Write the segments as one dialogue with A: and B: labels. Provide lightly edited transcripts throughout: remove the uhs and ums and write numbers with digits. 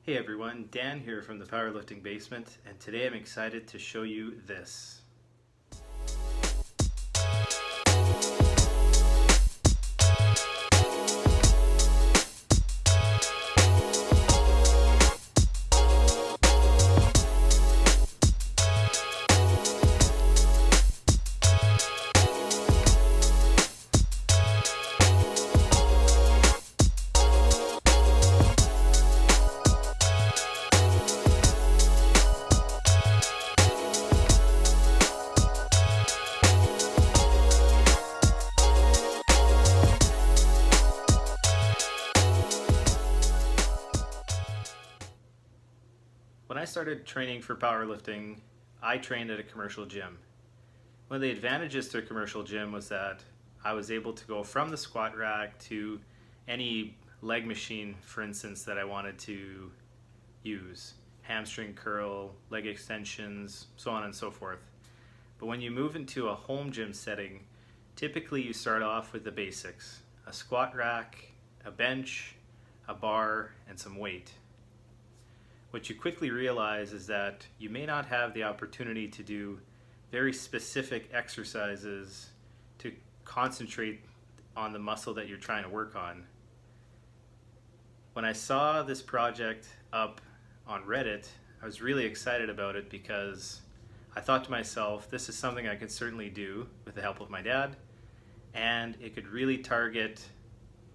A: Hey everyone, Dan here from the Powerlifting Basement, and today I'm excited to show you this. When I started training for powerlifting, I trained at a commercial gym. One of the advantages to a commercial gym was that I was able to go from the squat rack to any leg machine, for instance, that I wanted to use. Hamstring curl, leg extensions, so on and so forth. But when you move into a home gym setting, typically you start off with the basics. A squat rack, a bench, a bar, and some weight. What you quickly realize is that you may not have the opportunity to do very specific exercises to concentrate on the muscle that you're trying to work on. When I saw this project up on Reddit, I was really excited about it because I thought to myself, this is something I could certainly do with the help of my dad, and it could really target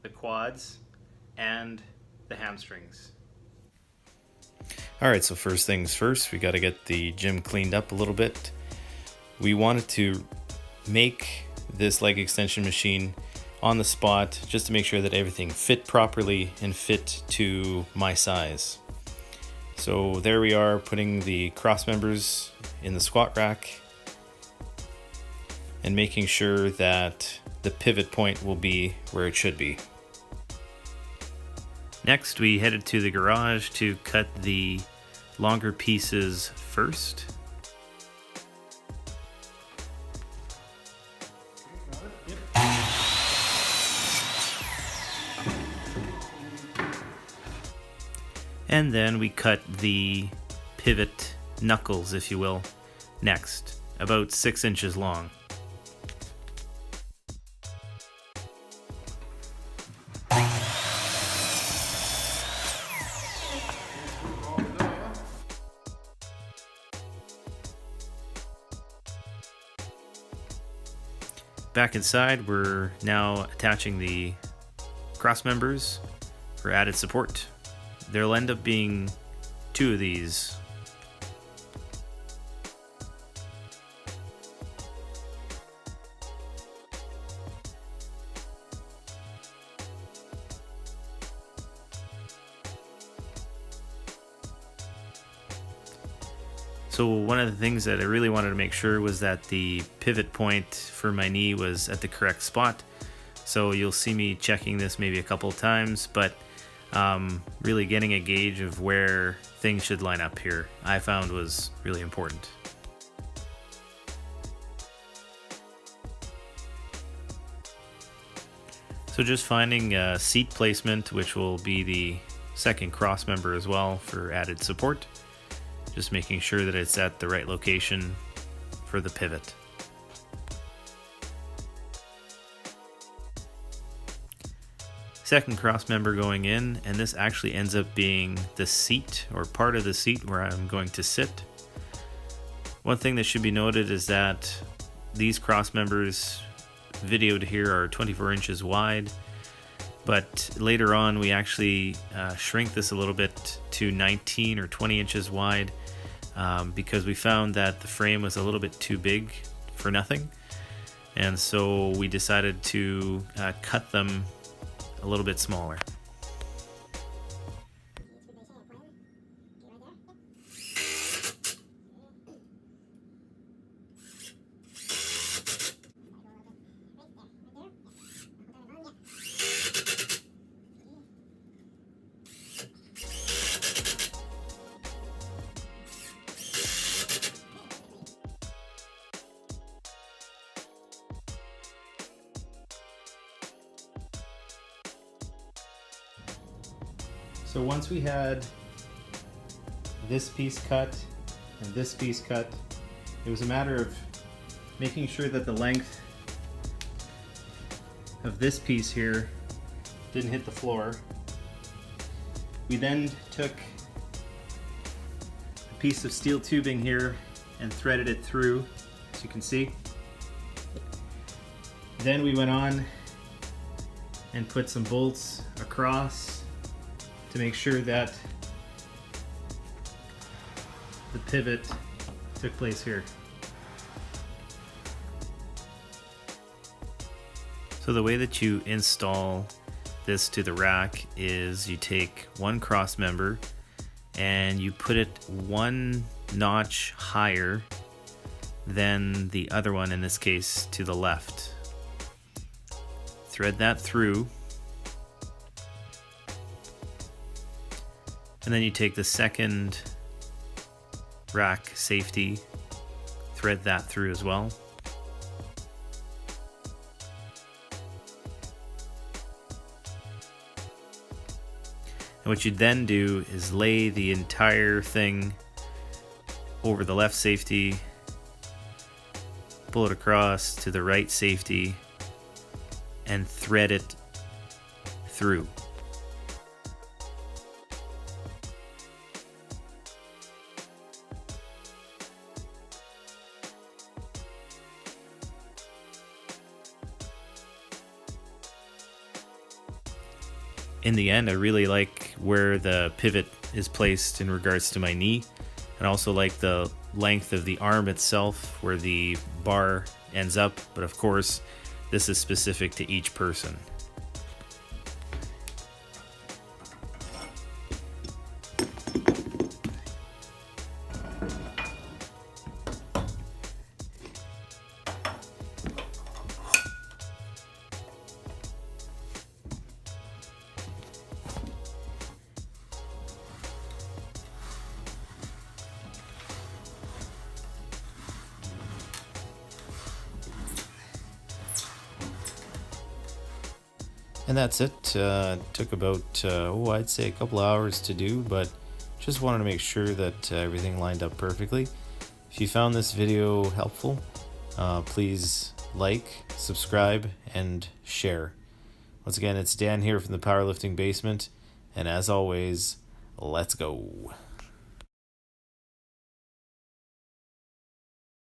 A: the quads and the hamstrings.
B: Alright, so first things first, we got to get the gym cleaned up a little bit. We wanted to make this leg extension machine on the spot just to make sure that everything fit properly and fit to my size. So there we are, putting the cross members in the squat rack and making sure that the pivot point will be where it should be. Next, we headed to the garage to cut the longer pieces first. And then we cut the pivot knuckles, if you will, next, about 6 inches long. Back inside, we're now attaching the cross members for added support. There'll end up being 2 of these. So one of the things that I really wanted to make sure was that the pivot point for my knee was at the correct spot. So you'll see me checking this maybe a couple of times, but really getting a gauge of where things should line up here, I found was really important. So just finding a seat placement, which will be the second cross member as well for added support. Just making sure that it's at the right location for the pivot. Second cross member going in, and this actually ends up being the seat or part of the seat where I'm going to sit. One thing that should be noted is that these cross members videoed here are 24 inches wide, but later on we actually shrink this a little bit to 19 or 20 inches wide because we found that the frame was a little bit too big for nothing, and so we decided to cut them a little bit smaller.
A: So once we had this piece cut and this piece cut. It was a matter of making sure that the length of this piece here didn't hit the floor. We then took a piece of steel tubing here and threaded it through, as you can see. Then we went on and put some bolts across to make sure that the pivot took place here.
B: So the way that you install this to the rack is you take one cross member and you put it one notch higher than the other one, in this case to the left. Thread that through, and then you take the second rack safety, thread that through as well. And what you then do is lay the entire thing over the left safety, pull it across to the right safety, and thread it through. In the end, I really like where the pivot is placed in regards to my knee, and also like the length of the arm itself where the bar ends up, but of course this is specific to each person. And that's it. Took about, I'd say a couple hours to do, but just wanted to make sure that everything lined up perfectly. If you found this video helpful, please like, subscribe, and share. Once again, it's Dan here from the Powerlifting Basement, and as always, let's go.